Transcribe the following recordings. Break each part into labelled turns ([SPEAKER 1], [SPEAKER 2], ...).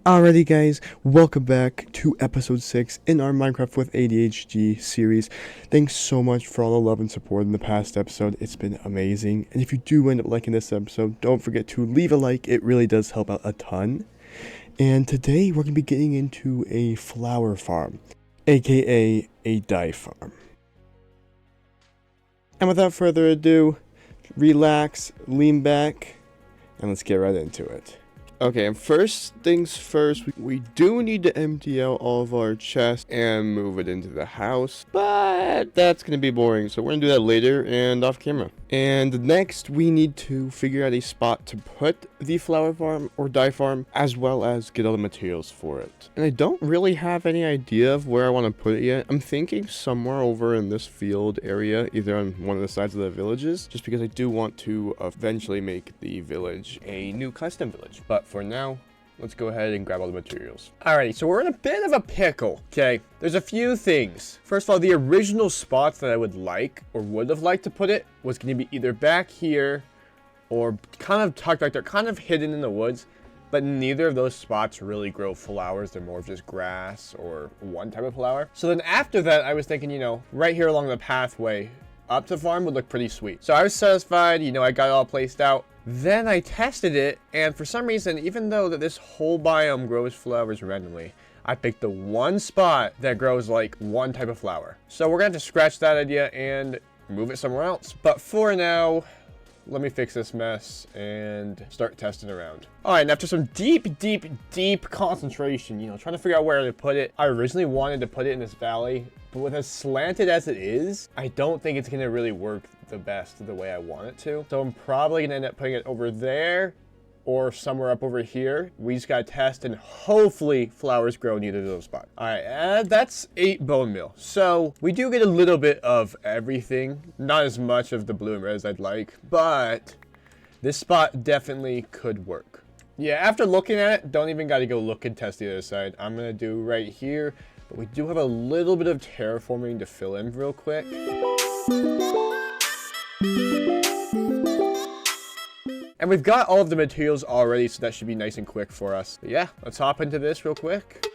[SPEAKER 1] Alrighty guys, welcome back to episode 6 in our Minecraft with ADHD series. Thanks so much for all the love and support in the past episode. It's been amazing. And if you do end up liking this episode, don't forget to leave a like. It really does help out a ton. And today we're going to be getting into a flower farm, aka a dye farm. And without further ado, relax, lean back, and let's get right into it. Okay, and first things first, we do need to empty out all of our chests and move it into the house, but that's going to be boring, so we're going to do that later and off camera. And next, we need to figure out a spot to put the flower farm or dye farm, as well as get all the materials for it. And I don't really have any idea of where I want to put it yet. I'm thinking somewhere over in this field area, either on one of the sides of the villages, just because I do want to eventually make the village a new custom village. But for now, let's go ahead and grab all the materials. Alrighty, so we're in a bit of a pickle, okay? There's a few things. First of all, the original spots that I would like, or would have liked to put it, was going to be either back here, or kind of tucked like they're kind of hidden in the woods, but neither of those spots really grow flowers. They're more of just grass or one type of flower. So then after that, I was thinking, you know, right here along the pathway up to the farm would look pretty sweet. So I was satisfied, you know, I got it all placed out. Then I tested it, and for some reason, even though that this whole biome grows flowers randomly, I picked the one spot that grows like one type of flower. So we're gonna have to scratch that idea and move it somewhere else. But for now, let me fix this mess and start testing around. All right, and after some deep concentration, you know, trying to figure out where to put it, I originally wanted to put it in this valley, but with as slanted as it is, I don't think it's gonna really work the best the way I want it to. So I'm probably gonna end up putting it over there or somewhere up over here. We just gotta test and hopefully flowers grow in either of those spots. All right, that's 8 bone meal. So we do get a little bit of everything, not as much of the blue and red as I'd like, but this spot definitely could work. Yeah, after looking at it, don't even gotta go look and test the other side. I'm gonna do right here, but we do have a little bit of terraforming to fill in real quick. And we've got all of the materials already, so that should be nice and quick for us. But yeah, let's hop into this real quick.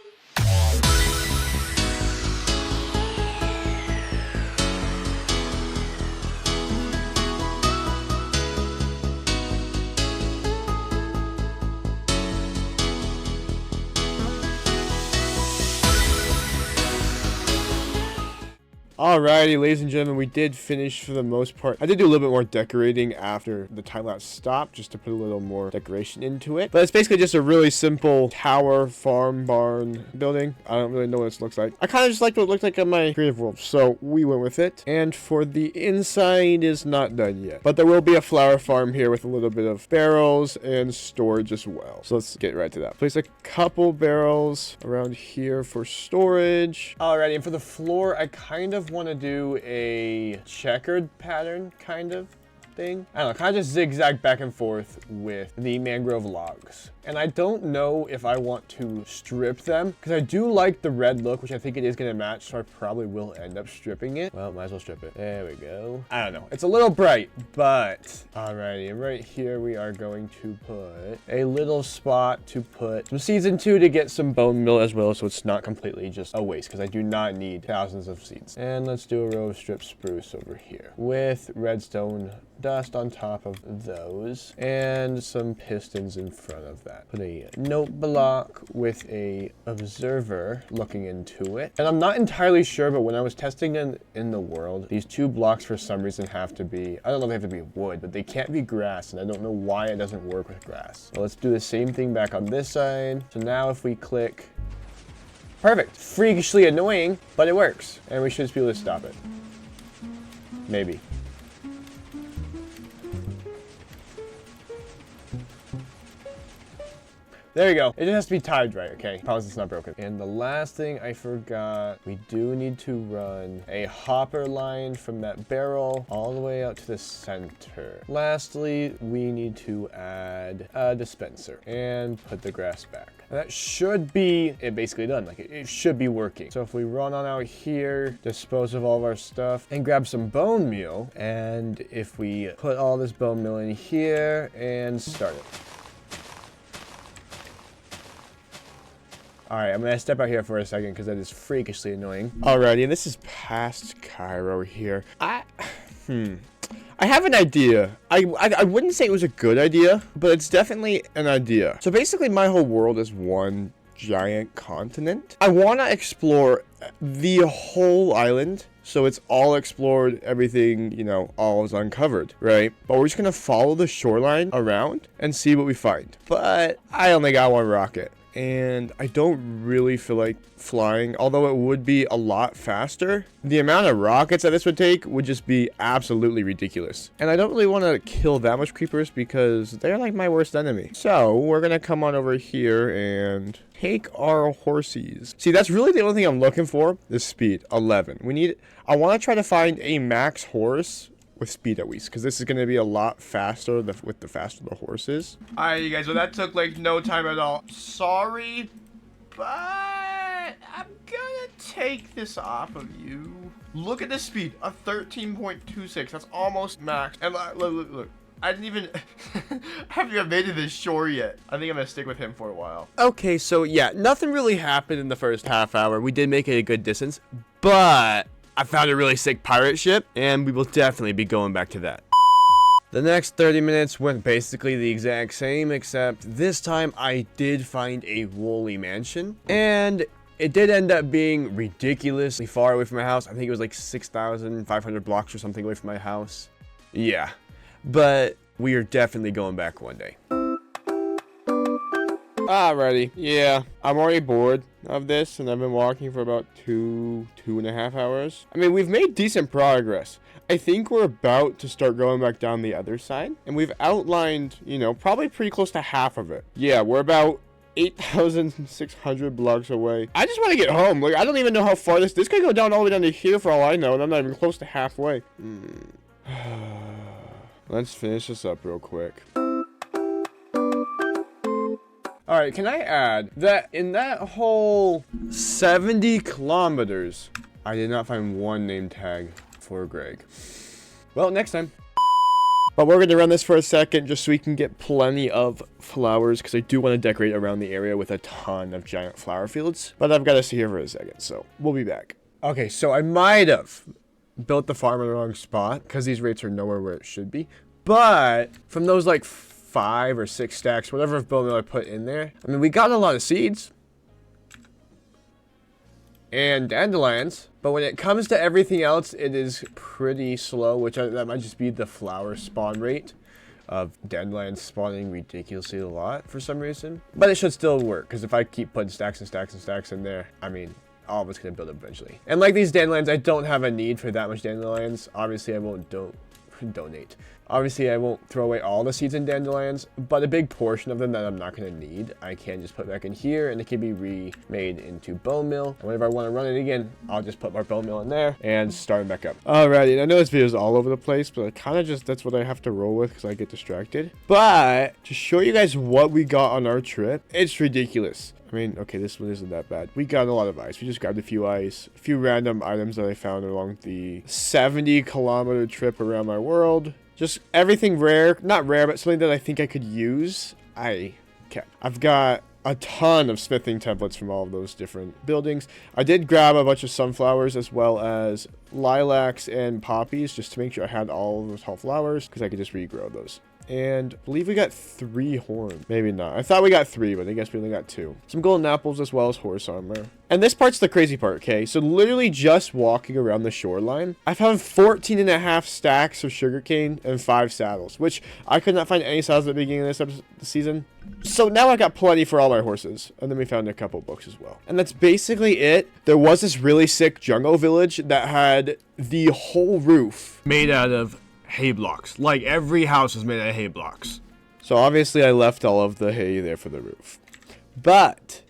[SPEAKER 1] Alrighty, ladies and gentlemen, we did finish for the most part. I did do a little bit more decorating after the time-lapse stopped, just to put a little more decoration into it. But it's basically just a really simple tower, farm, barn building. I don't really know what this looks like. I kind of just liked what it looked like on my creative world, so we went with it. And for the inside is not done yet. But there will be a flower farm here with a little bit of barrels and storage as well. So let's get right to that. Place a couple barrels around here for storage. Alrighty, and for the floor, I kind of want to do a checkered pattern kind of thing. I don't know, kind of just zigzag back and forth with the mangrove logs. And I don't know if I want to strip them, because I do like the red look, which I think it is going to match, so I probably will end up stripping it. Well, might as well strip it. There we go. I don't know. It's a little bright, but alrighty. And right here, we are going to put a little spot to put some seeds into to get some bone meal as well, so it's not completely just a waste, because I do not need thousands of seeds. And let's do a row of strip spruce over here with redstone dust on top of those and some pistons in front of that. Put a note block with a observer looking into it. And I'm not entirely sure, but when I was testing in the world, these 2 blocks for some reason have to be, I don't know if they have to be wood, but they can't be grass, and I don't know why it doesn't work with grass. So let's do the same thing back on this side. So now if we click, perfect. Freakishly annoying, but it works. And we should just be able to stop it. Maybe. There you go. It just has to be timed right, okay? Promise it's not broken. And the last thing I forgot, we do need to run a hopper line from that barrel all the way out to the center. Lastly, we need to add a dispenser and put the grass back. And that should be it basically done. Like it should be working. So if we run on out here, dispose of all of our stuff and grab some bone meal. And if we put all this bone meal in here and start it. All right, I'm gonna step out here for a second because that is freakishly annoying. Alrighty, and this is past Cairo here. I have an idea. I wouldn't say it was a good idea, but it's definitely an idea. So basically, my whole world is one giant continent. I want to explore the whole island. So it's all explored, everything, you know, all is uncovered, right? But we're just going to follow the shoreline around and see what we find. But I only got one rocket. And I don't really feel like flying, although it would be a lot faster. The amount of rockets that this would take would just be absolutely ridiculous. And I don't really want to kill that much creepers because they're like my worst enemy. So we're going to come on over here and take our horsies. See, that's really the only thing I'm looking for is speed, 11. I want to try to find a max horse with speed at least, because this is going to be a lot faster with the faster the horse is. Alright, you guys, well that took like no time at all. Sorry, but I'm gonna take this off of you. Look at the speed, a 13.26. That's almost max. And look. I didn't even I haven't even made it this shore yet. I think I'm gonna stick with him for a while. Okay, so yeah, nothing really happened in the first half hour. We did make it a good distance, but I found a really sick pirate ship, and we will definitely be going back to that. The next 30 minutes went basically the exact same, except this time I did find a woolly mansion, and it did end up being ridiculously far away from my house. I think it was like 6,500 blocks or something away from my house. Yeah, but we are definitely going back one day. Alrighty, yeah, I'm already bored of this, and I've been walking for about two and a half hours. I mean, we've made decent progress. I think we're about to start going back down the other side, and we've outlined, you know, probably pretty close to half of it. Yeah, we're about 8,600 blocks away. I just want to get home. Like, I don't even know how far this could go down all the way down to here for all I know, and I'm not even close to halfway. Let's finish this up real quick. Alright, can I add that in that whole 70 kilometers, I did not find one name tag for Greg. Well, next time. But we're going to run this for a second just so we can get plenty of flowers, because I do want to decorate around the area with a ton of giant flower fields. But I've got to sit here for a second, so we'll be back. Okay, so I might have built the farm in the wrong spot because these rates are nowhere where it should be. But from those like 5 or 6 stacks, whatever of bone meal I put in there, I mean, we got a lot of seeds and dandelions, but when it comes to everything else, it is pretty slow, which that might just be the flower spawn rate of dandelions spawning ridiculously a lot for some reason. But it should still work, because if I keep putting stacks and stacks and stacks in there, I mean, all of it's going to build up eventually. And like these dandelions, I don't have a need for that much dandelions. Obviously, I won't donate. Obviously, I won't throw away all the seeds in dandelions, but a big portion of them that I'm not going to need, I can just put back in here, and it can be remade into bone meal. And whenever I want to run it again, I'll just put more bone meal in there and start it back up. Alrighty, and I know this video is all over the place, but I kind of just, that's what I have to roll with because I get distracted. But to show you guys what we got on our trip, it's ridiculous. I mean, okay, this one isn't that bad. We got a lot of ice. We just grabbed a few ice, a few random items that I found along the 70-kilometer trip around my world. Just everything rare, not rare, but something that I think I could use, I kept. I've got a ton of smithing templates from all of those different buildings. I did grab a bunch of sunflowers as well as lilacs and poppies just to make sure I had all of those tall flowers because I could just regrow those. And I believe we got 3 horns. Maybe not. I thought we got 3, but I guess we only got 2. Some golden apples as well as horse armor. And this part's the crazy part, okay? So literally just walking around the shoreline, I found 14 and a half stacks of sugarcane and 5 saddles, which I could not find any saddles at the beginning of this season. So now I got plenty for all my horses. And then we found a couple books as well. And that's basically it. There was this really sick jungle village that had the whole roof made out of hay blocks. Like every house is made out of hay blocks. So obviously I left all of the hay there for the roof. But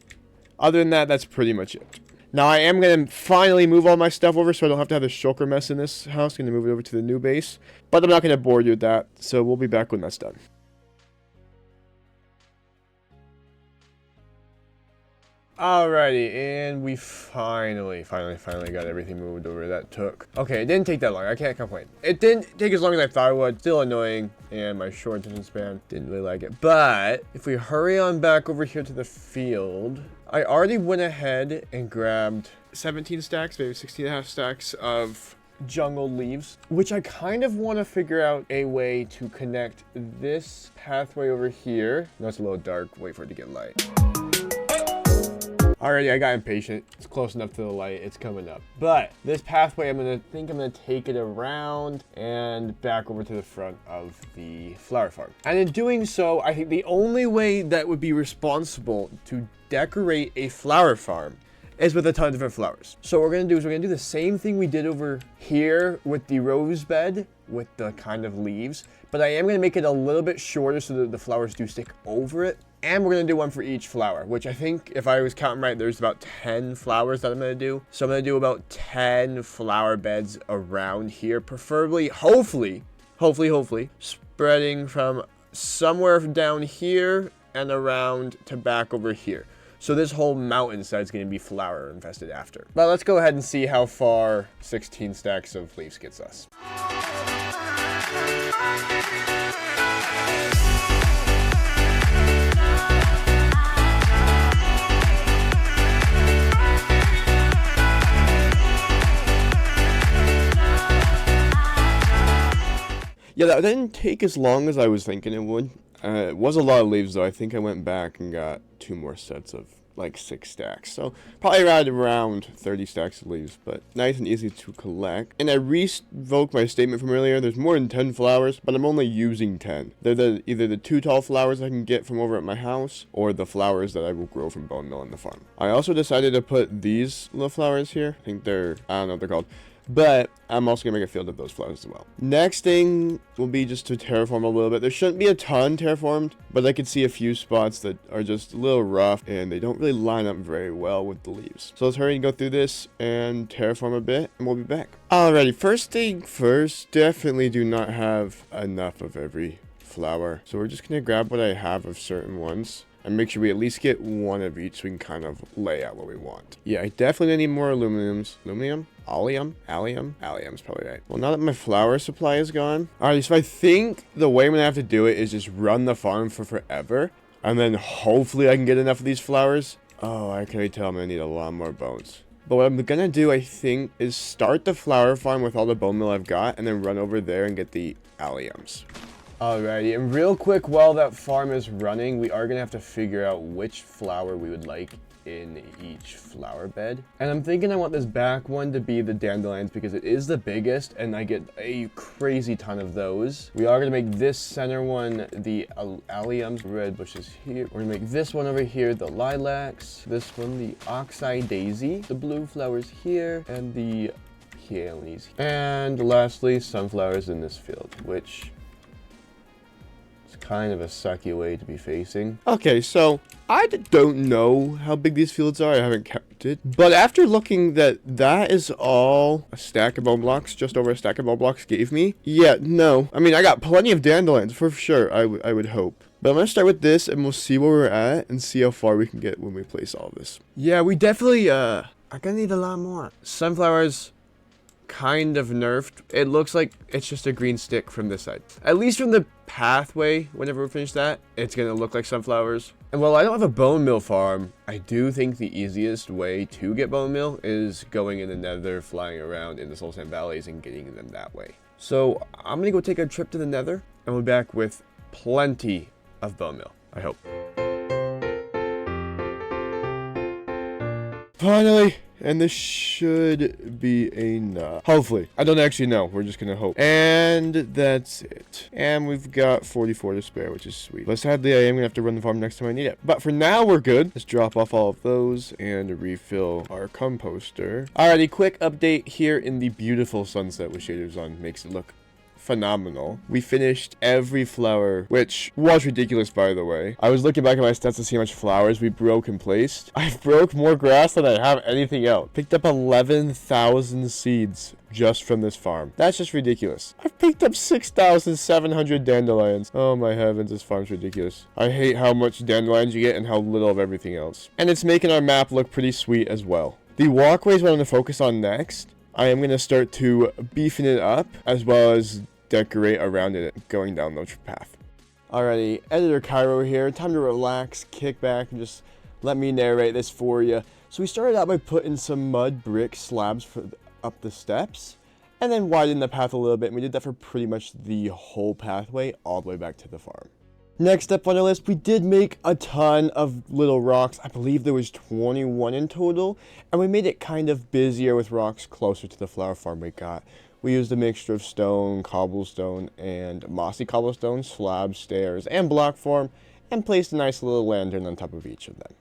[SPEAKER 1] other than that, that's pretty much it. Now I am going to finally move all my stuff over so I don't have to have this shulker mess in this house. I'm going to move it over to the new base. But I'm not going to bore you with that. So we'll be back when that's done. Alrighty, and we finally got everything moved over. That took... Okay, it didn't take that long. I can't complain. It didn't take as long as I thought it would. Still annoying, and my short attention span didn't really like it. But if we hurry on back over here to the field, I already went ahead and grabbed 17 stacks, maybe 16 and a half stacks of jungle leaves, which I kind of want to figure out a way to connect this pathway over here. No, it's a little dark. Wait for it to get light. Already, I got impatient. It's close enough to the light. It's coming up. But this pathway, I'm gonna take it around and back over to the front of the flower farm. And in doing so, I think the only way that would be responsible to decorate a flower farm is with a ton of different flowers. So what we're gonna do is we're gonna do the same thing we did over here with the rose bed with the kind of leaves, but I am gonna make it a little bit shorter so that the flowers do stick over it. And we're gonna do one for each flower, which I think, if I was counting right, there's about 10 flowers that I'm gonna do. So I'm gonna do about 10 flower beds around here, preferably, hopefully, spreading from somewhere down here and around to back over here. So this whole mountainside is gonna be flower infested after. But let's go ahead and see how far 16 stacks of leaves gets us. Yeah, that didn't take as long as I was thinking it would. It was a lot of leaves, though. I think I went back and got 2 more sets of, like, 6 stacks. So, probably around 30 stacks of leaves, but nice and easy to collect. And I revoked my statement from earlier. There's more than 10 flowers, but I'm only using 10. They're either the 2 tall flowers I can get from over at my house, or the flowers that I will grow from bone meal in the farm. I also decided to put these little flowers here. I think I don't know what they're called. But I'm also going to make a field of those flowers as well. Next thing will be just to terraform a little bit. There shouldn't be a ton terraformed, but I could see a few spots that are just a little rough and they don't really line up very well with the leaves. So let's hurry and go through this and terraform a bit and we'll be back. Alrighty, first thing first, definitely do not have enough of every flower. So we're just going to grab what I have of certain ones and make sure we at least get 1 of each so we can kind of lay out what we want. Yeah, I definitely need more aluminiums. Allium's probably right. Well, now that my flower supply is gone. Alright, so I think the way I'm gonna have to do it is just run the farm for forever. And then hopefully I can get enough of these flowers. Oh, I can already tell I'm gonna need a lot more bones. But what I'm gonna do, I think, is start the flower farm with all the bone meal I've got and then run over there and get the alliums. Alrighty, and real quick, while that farm is running, we are gonna have to figure out which flower we would like in each flower bed. And I'm thinking I want this back one to be the dandelions because it is the biggest and I get a crazy ton of those. We are gonna make this center one the alliums, red bushes here. We're gonna make this one over here the lilacs, this one the oxeye daisy, the blue flowers here, and the peonies. And lastly, sunflowers in this field, which kind of a sucky way to be facing. Okay, so I don't know how big these fields are. I haven't counted. But after looking that is all a stack of bone blocks, just over a stack of bone blocks gave me. Yeah, no. I mean, I got plenty of dandelions for sure, I would hope. But I'm going to start with this and we'll see where we're at and see how far we can get when we place all of this. Yeah, we definitely, are going to need a lot more. Sunflowers kind of nerfed. It looks like it's just a green stick from this side. At least from the pathway, whenever we finish that, it's gonna look like sunflowers. And while I don't have a bone meal farm, I do think the easiest way to get bone meal is going in the nether, flying around in the soul sand valleys and getting them that way. So I'm gonna go take a trip to the nether and we'll be back with plenty of bone meal, I hope. Finally! And this should be enough. Hopefully. I don't actually know. We're just gonna hope. And that's it. And we've got 44 to spare, which is sweet. But sadly, I am gonna have to run the farm next time I need it. But for now, we're good. Let's drop off all of those and refill our composter. Alrighty, quick update here in the beautiful sunset with shaders on. Makes it look phenomenal. We finished every flower, which was ridiculous, by the way. I was looking back at my stats to see how much flowers we broke and placed. I broke more grass than I have anything else. Picked up 11,000 seeds just from this farm. That's just ridiculous. I've picked up 6,700 dandelions. Oh my heavens, this farm's ridiculous. I hate how much dandelions you get and how little of everything else. And it's making our map look pretty sweet as well. The walkways what I'm going to focus on next. I am going to start to beefing it up as well as decorate around it going down the path. Alrighty, Editor Cairo here. Time to relax, kick back, and just let me narrate this for you. So we started out by putting some mud brick slabs up the steps, and then widened the path a little bit, and we did that for pretty much the whole pathway all the way back to the farm. Next up on the list, we did make a ton of little rocks. I believe there was 21 in total, and we made it kind of busier with rocks closer to the flower farm we got. We used a mixture of stone, cobblestone, and mossy cobblestone, slabs, stairs, and block form, and placed a nice little lantern on top of each of them.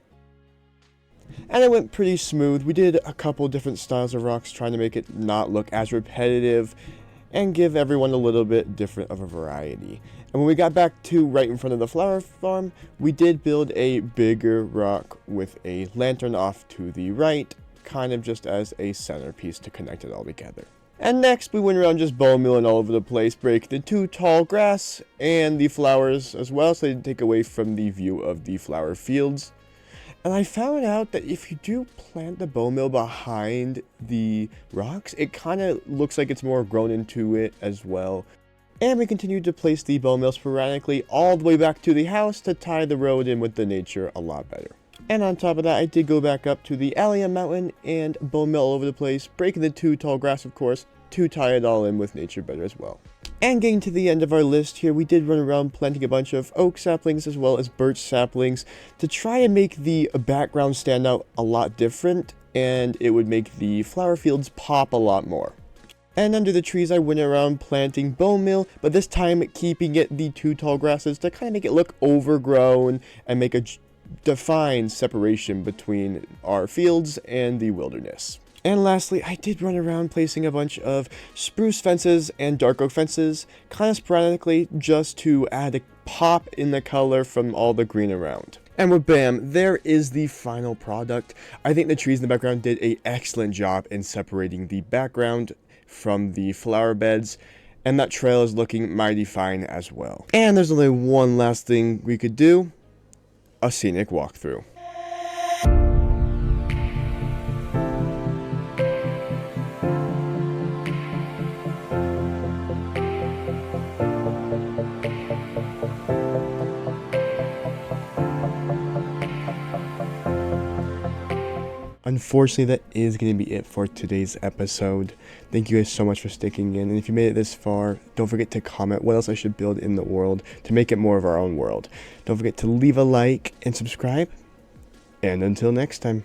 [SPEAKER 1] And it went pretty smooth. We did a couple different styles of rocks, trying to make it not look as repetitive and give everyone a little bit different of a variety. And when we got back to right in front of the flower farm, we did build a bigger rock with a lantern off to the right, kind of just as a centerpiece to connect it all together. And next, we went around just bone milling all over the place, breaking the 2 tall grass and the flowers as well, so they didn't take away from the view of the flower fields. And I found out that if you do plant the bone meal behind the rocks, it kind of looks like it's more grown into it as well. And we continued to place the bone meal sporadically all the way back to the house to tie the road in with the nature a lot better. And on top of that, I did go back up to the Alia mountain and bone meal all over the place, breaking the 2 tall grass, of course, to tie it all in with nature better as well. And getting to the end of our list here, we did run around planting a bunch of oak saplings as well as birch saplings to try and make the background stand out a lot different, and it would make the flower fields pop a lot more. And under the trees, I went around planting bone meal, but this time keeping it the 2 tall grasses to kind of make it look overgrown and make a defined separation between our fields and the wilderness. And lastly, I did run around placing a bunch of spruce fences and dark oak fences, kind of sporadically, just to add a pop in the color from all the green around. And with bam, there is the final product. I think the trees in the background did an excellent job in separating the background from the flower beds, and that trail is looking mighty fine as well. And there's only one last thing we could do, a scenic walkthrough. Unfortunately, that is going to be it for today's episode. Thank you guys so much for sticking in. And if you made it this far, don't forget to comment what else I should build in the world to make it more of our own world. Don't forget to leave a like and subscribe. And until next time.